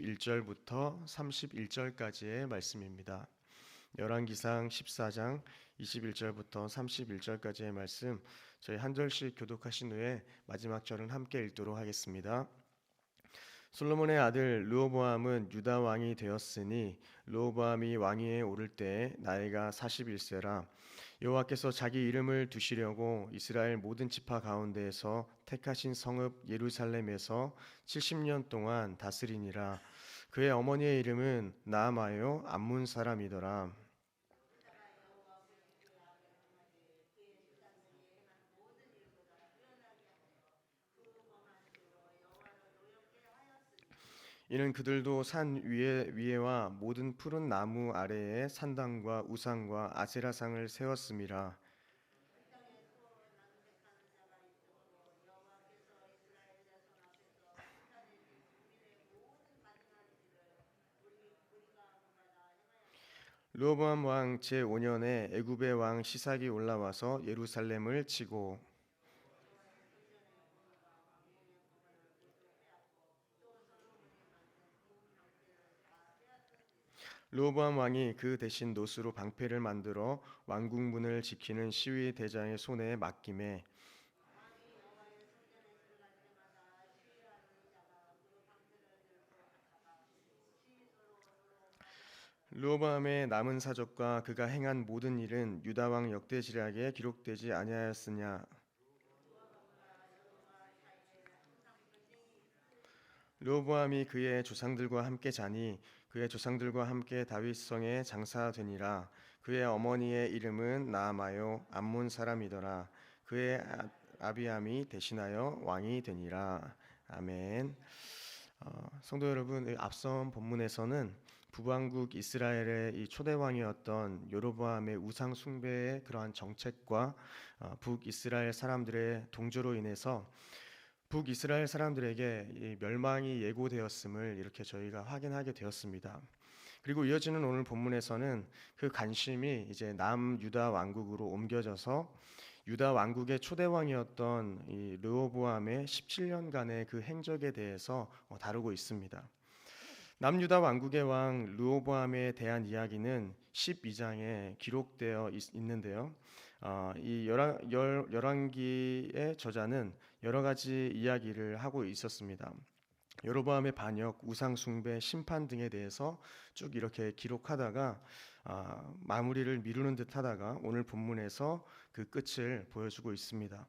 21절부터 31절까지의 말씀입니다. 열왕기상 14장 21절부터 31절까지의 말씀, 저희 한 절씩 교독하신 후에 마지막 절은 함께 읽도록 하겠습니다. 솔로몬의 아들 르호보암은 유다 왕이 되었으니 르호보암이 왕위에 오를 때에 나이가 41세라. 여호와께서 자기 이름을 두시려고 이스라엘 모든 지파 가운데에서 택하신 성읍 예루살렘에서 70년 동안 다스리니라. 그의 어머니의 이름은 나아마요 암문 사람이더라. 이는 그들도 산 위에와 모든 푸른 나무 아래에 산당과 우상과 아세라상을 세웠음이라. 르호보암 왕 제5년에 애굽의 왕 시삭이 올라와서 예루살렘을 치고, 르호보암 왕이 그 대신 노수로 방패를 만들어 왕궁문을 지키는 시위 대장의 손에 맡김에, 르호보암의 남은 사적과 그가 행한 모든 일은 유다 왕 역대지략에 기록되지 아니하였으냐. 르호보암이 그의 조상들과 함께 자니 그의 조상들과 함께 다윗성에 장사되니라. 그의 어머니의 이름은 나아마요 암몬 사람이더라. 그의 아비암이 대신하여 왕이 되니라. 아멘. 성도 여러분, 앞선 본문에서는 북왕국 이스라엘의 이 초대 왕이었던 여로보암의 우상 숭배의 그러한 정책과 북이스라엘 사람들의 동조로 인해서 북이스라엘 사람들에게 이 멸망이 예고되었음을 이렇게 저희가 확인하게 되었습니다. 그리고 이어지는 오늘 본문에서는 그 관심이 이제 남유다 왕국으로 옮겨져서 유다 왕국의 초대 왕이었던 이 르호보암의 17년간의 그 행적에 대해서 다루고 있습니다. 남유다 왕국의 왕 르호보암에 대한 이야기는 12장에 기록되어 있는데요. 이 열왕기의 저자는 여러 가지 이야기를 하고 있었습니다. 여로보암의 반역, 우상 숭배, 심판 등에 대해서 쭉 이렇게 기록하다가 마무리를 미루는 듯하다가 오늘 본문에서 그 끝을 보여주고 있습니다.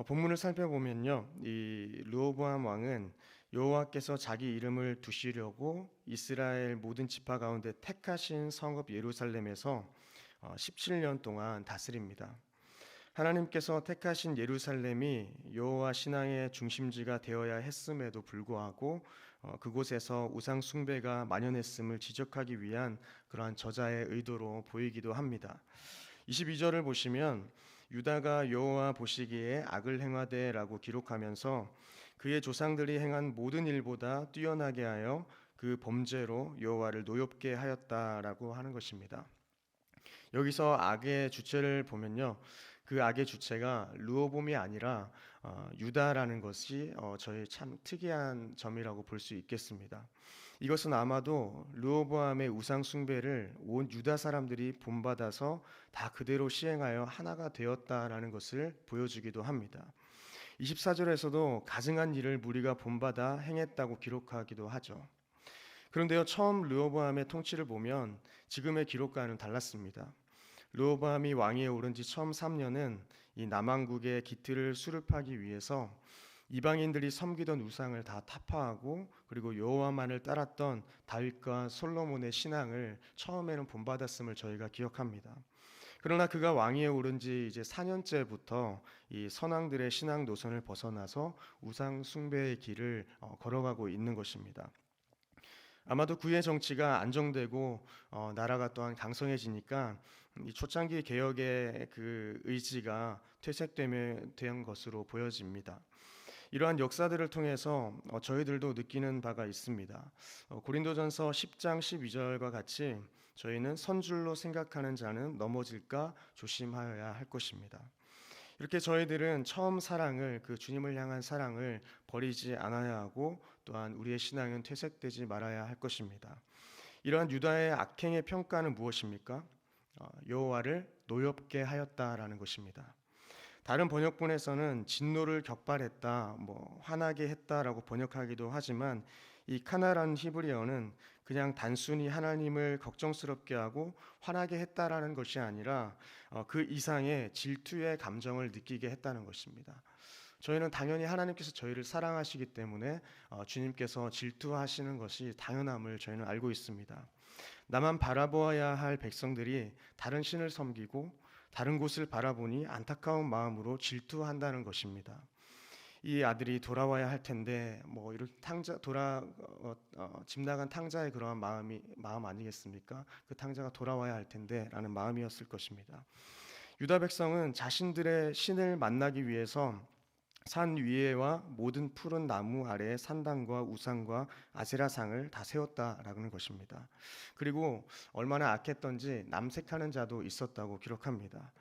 본문을 살펴보면요, 이 르호보암 왕은 여호와께서 자기 이름을 두시려고 이스라엘 모든 지파 가운데 택하신 성읍 예루살렘에서 17년 동안 다스립니다. 하나님께서 택하신 예루살렘이 여호와 신앙의 중심지가 되어야 했음에도 불구하고 그곳에서 우상 숭배가 만연했음을 지적하기 위한 그러한 저자의 의도로 보이기도 합니다. 22절을 보시면 유다가 여호와 보시기에 악을 행하되라고 기록하면서 그의 조상들이 행한 모든 일보다 뛰어나게 하여 그 범죄로 여호와를 노엽게 하였다라고 하는 것입니다. 여기서 악의 주체를 보면요, 그 악의 주체가 르호보암이 아니라 유다라는 것이 저희 참 특이한 점이라고 볼 수 있겠습니다. 이것은 아마도 르호보암의 우상 숭배를 온 유다 사람들이 본받아서 다 그대로 시행하여 하나가 되었다라는 것을 보여주기도 합니다. 24절에서도 가증한 일을 무리가 본받아 행했다고 기록하기도 하죠. 그런데요, 처음 르호보암의 통치를 보면 지금의 기록과는 달랐습니다. 르호보암이 왕위에 오른 지 처음 3년은 이 남왕국의 기틀을 수립하기 위해서 이방인들이 섬기던 우상을 다 타파하고 그리고 여호와만을 따랐던 다윗과 솔로몬의 신앙을 처음에는 본받았음을 저희가 기억합니다. 그러나 그가 왕위에 오른 지 이제 4년째부터 이 선왕들의 신앙 노선을 벗어나서 우상 숭배의 길을 걸어가고 있는 것입니다. 아마도 그의 정치가 안정되고 나라가 또한 강성해지니까 이 초창기 개혁의 그 의지가 퇴색된 것으로 보여집니다. 이러한 역사들을 통해서 저희들도 느끼는 바가 있습니다. 고린도전서 10장 12절과 같이 저희는 선줄로 생각하는 자는 넘어질까 조심하여야 할 것입니다. 이렇게 저희들은 처음 사랑을, 그 주님을 향한 사랑을 버리지 않아야 하고 또한 우리의 신앙은 퇴색되지 말아야 할 것입니다. 이러한 유다의 악행의 평가는 무엇입니까? 여호와를 노엽게 하였다라는 것입니다. 다른 번역본에서는 진노를 격발했다, 화나게 했다라고 번역하기도 하지만 이 카나라는 히브리어는 그냥 단순히 하나님을 걱정스럽게 하고 화나게 했다라는 것이 아니라 그 이상의 질투의 감정을 느끼게 했다는 것입니다. 저희는 당연히 하나님께서 저희를 사랑하시기 때문에 주님께서 질투하시는 것이 당연함을 저희는 알고 있습니다. 나만 바라보아야 할 백성들이 다른 신을 섬기고 다른 곳을 바라보니 안타까운 마음으로 질투한다는 것입니다. 이 아들이 돌아와야 할 텐데 이렇게 집 나간 탕자의 그러한 마음 아니겠습니까? 그 탕자가 돌아와야 할 텐데라는 마음이었을 것입니다. 유다 백성은 자신들의 신을 만나기 위해서 산 위에와 모든 푸른 나무 아래에 산당과 우상과 아세라상을 다 세웠다라는 것입니다. 그리고 얼마나 악했던지 남색하는 자도 있었다고 기록합니다.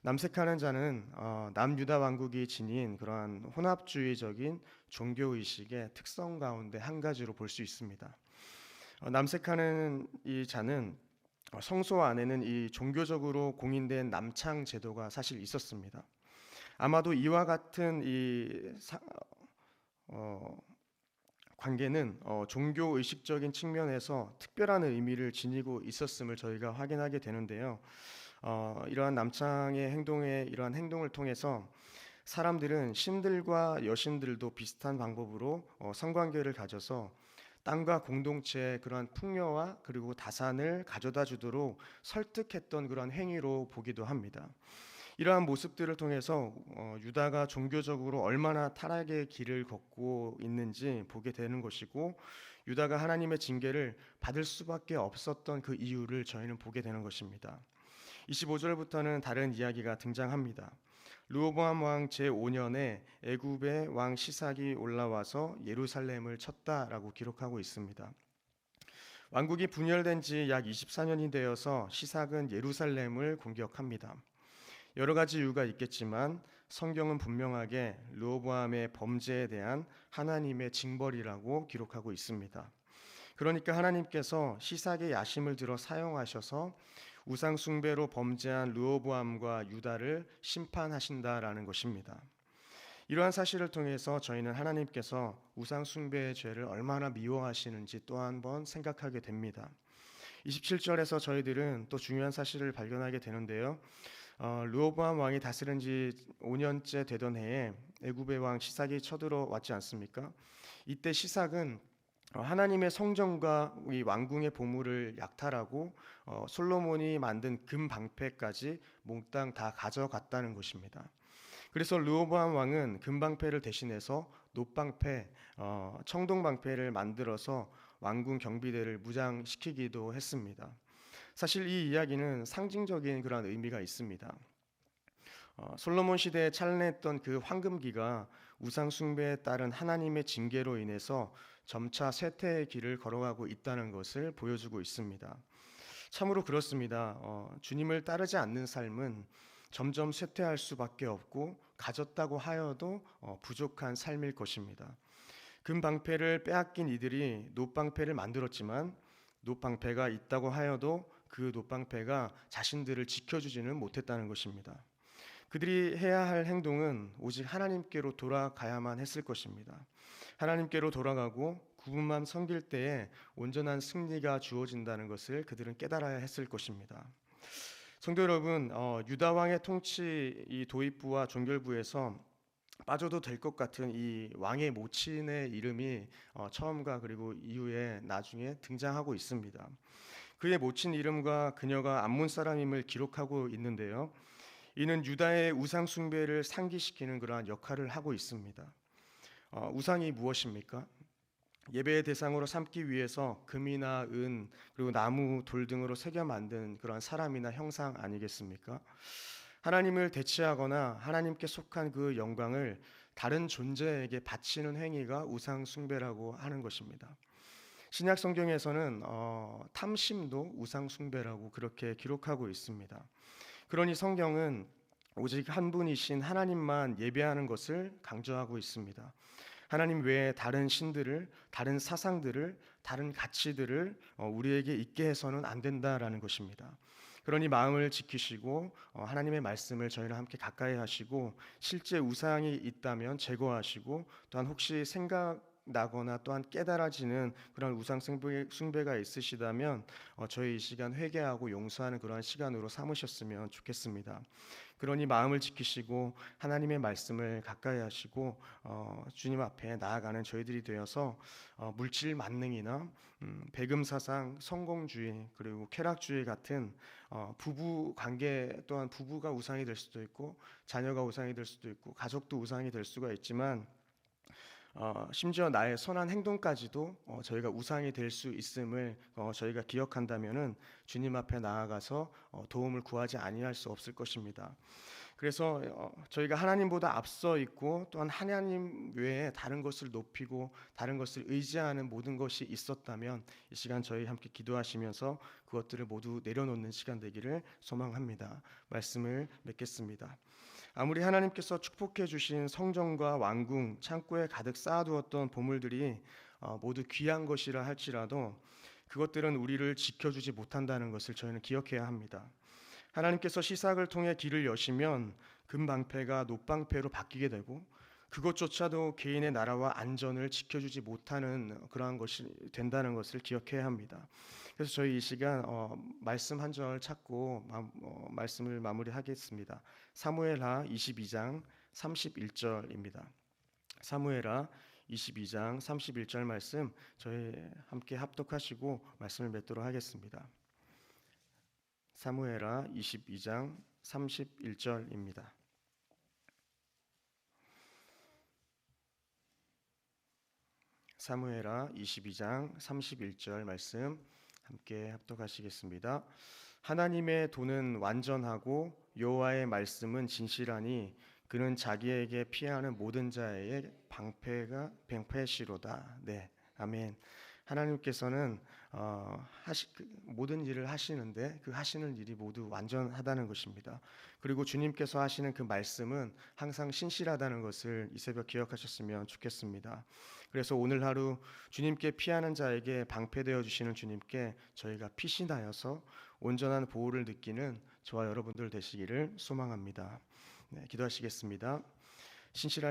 남색하는 자는 남유다 왕국이 지닌 그러한 혼합주의적인 종교의식의 특성 가운데 한 가지로 볼 수 있습니다. 남색하는 이 자는 성소 안에는 이 종교적으로 공인된 남창 제도가 사실 있었습니다. 아마도 이와 같은 관계는 종교 의식적인 측면에서 특별한 의미를 지니고 있었음을 저희가 확인하게 되는데요. 이러한 남창의 이러한 행동을 통해서 사람들은 신들과 여신들도 비슷한 방법으로 성관계를 가져서 땅과 공동체의 그러한 풍요와 그리고 다산을 가져다 주도록 설득했던 그런 행위로 보기도 합니다. 이러한 모습들을 통해서 유다가 종교적으로 얼마나 타락의 길을 걷고 있는지 보게 되는 것이고, 유다가 하나님의 징계를 받을 수밖에 없었던 그 이유를 저희는 보게 되는 것입니다. 25절부터는 다른 이야기가 등장합니다. 르호보암 왕 제5년에 애굽의 왕 시삭이 올라와서 예루살렘을 쳤다라고 기록하고 있습니다. 왕국이 분열된 지 약 24년이 되어서 시삭은 예루살렘을 공격합니다. 여러 가지 이유가 있겠지만 성경은 분명하게 르호보암의 범죄에 대한 하나님의 징벌이라고 기록하고 있습니다. 그러니까 하나님께서 시삭의 야심을 들어 사용하셔서 우상 숭배로 범죄한 르호보암과 유다를 심판하신다라는 것입니다. 이러한 사실을 통해서 저희는 하나님께서 우상 숭배의 죄를 얼마나 미워하시는지 또 한 번 생각하게 됩니다. 27절에서 저희들은 또 중요한 사실을 발견하게 되는데요. 르호보암 왕이 다스린 지 5년째 되던 해에 애굽의 왕 시삭이 쳐들어왔지 않습니까? 이때 시삭은 하나님의 성전과 이 왕궁의 보물을 약탈하고 솔로몬이 만든 금 방패까지 몽땅 다 가져갔다는 것입니다. 그래서 르호보암 왕은 금 방패를 대신해서 놋방패, 청동 방패를 만들어서 왕궁 경비대를 무장시키기도 했습니다. 사실 이 이야기는 상징적인 그런 의미가 있습니다. 솔로몬 시대에 찬란했던 그 황금기가 우상 숭배에 따른 하나님의 징계로 인해서 점차 쇠퇴의 길을 걸어가고 있다는 것을 보여주고 있습니다. 참으로 그렇습니다. 주님을 따르지 않는 삶은 점점 쇠퇴할 수밖에 없고 가졌다고 하여도 부족한 삶일 것입니다. 금 방패를 빼앗긴 이들이 놋방패를 만들었지만 놋방패가 있다고 하여도 그 놋방패가 자신들을 지켜주지는 못했다는 것입니다. 그들이 해야 할 행동은 오직 하나님께로 돌아가야만 했을 것입니다. 하나님께로 돌아가고 구분만 섬길 때에 온전한 승리가 주어진다는 것을 그들은 깨달아야 했을 것입니다. 성도 여러분, 유다 왕의 통치 이 도입부와 종결부에서 빠져도 될 것 같은 이 왕의 모친의 이름이 처음과 그리고 이후에 나중에 등장하고 있습니다. 그의 모친 이름과 그녀가 암몬 사람임을 기록하고 있는데요. 이는 유다의 우상 숭배를 상기시키는 그러한 역할을 하고 있습니다. 우상이 무엇입니까? 예배의 대상으로 삼기 위해서 금이나 은 그리고 나무, 돌 등으로 새겨 만든 그러한 사람이나 형상 아니겠습니까? 하나님을 대체하거나 하나님께 속한 그 영광을 다른 존재에게 바치는 행위가 우상 숭배라고 하는 것입니다. 신약 성경에서는 탐심도 우상 숭배라고 그렇게 기록하고 있습니다. 그러니 성경은 오직 한 분이신 하나님만 예배하는 것을 강조하고 있습니다. 하나님 외에 다른 신들을, 다른 사상들을, 다른 가치들을 우리에게 있게 해서는 안 된다라는 것입니다. 그러니 마음을 지키시고 하나님의 말씀을 저희랑 함께 가까이 하시고, 실제 우상이 있다면 제거하시고, 또한 혹시 생각나거나 또한 깨달아지는 그런 우상 숭배가 있으시다면 저희 이 시간 회개하고 용서하는 그러한 시간으로 삼으셨으면 좋겠습니다. 그러니 마음을 지키시고 하나님의 말씀을 가까이 하시고 주님 앞에 나아가는 저희들이 되어서 물질 만능이나 배금 사상, 성공주의, 그리고 쾌락주의 같은 부부 관계 또한 부부가 우상이 될 수도 있고 자녀가 우상이 될 수도 있고 가족도 우상이 될 수가 있지만 심지어 나의 선한 행동까지도 저희가 우상이 될 수 있음을 저희가 기억한다면은 주님 앞에 나아가서 도움을 구하지 아니할 수 없을 것입니다. 그래서 저희가 하나님보다 앞서 있고 또한 하나님 외에 다른 것을 높이고 다른 것을 의지하는 모든 것이 있었다면 이 시간 저희 함께 기도하시면서 그것들을 모두 내려놓는 시간 되기를 소망합니다. 말씀을 맺겠습니다. 아무리 하나님께서 축복해 주신 성전과 왕궁, 창고에 가득 쌓아두었던 보물들이 모두 귀한 것이라 할지라도 그것들은 우리를 지켜주지 못한다는 것을 저희는 기억해야 합니다. 하나님께서 시삭을 통해 길을 여시면 금방패가 놋방패로 바뀌게 되고 그것조차도 개인의 나라와 안전을 지켜주지 못하는 그러한 것이 된다는 것을 기억해야 합니다. 그래서 저희 이 시간 말씀 한 절 찾고 말씀을 마무리하겠습니다. 사무엘하 22장 31절입니다. 사무엘하 22장 31절 말씀 저희 함께 합독하시고 말씀을 맺도록 하겠습니다. 사무엘하 22장 31절입니다. 사무엘하 22장 31절 말씀 함께 합독하시겠습니다. 하나님의 도는 완전하고 여호와의 말씀은 진실하니 그는 자기에게 피하는 모든 자의 방패시로다. 네, 아멘. 하나님께서는 모든 일을 하시는데 그 하시는 일이 모두 완전하다는 것입니다. 그리고 주님께서 하시는 그 말씀은 항상 신실하다는 것을 이 새벽 기억하셨으면 좋겠습니다. 그래서 오늘 하루 주님께 피하는 자에게 방패되어 주시는 주님께 저희가 피신하여서 온전한 보호를 느끼는 저와 여러분들 되시기를 소망합니다. 네, 기도하시겠습니다. 신실한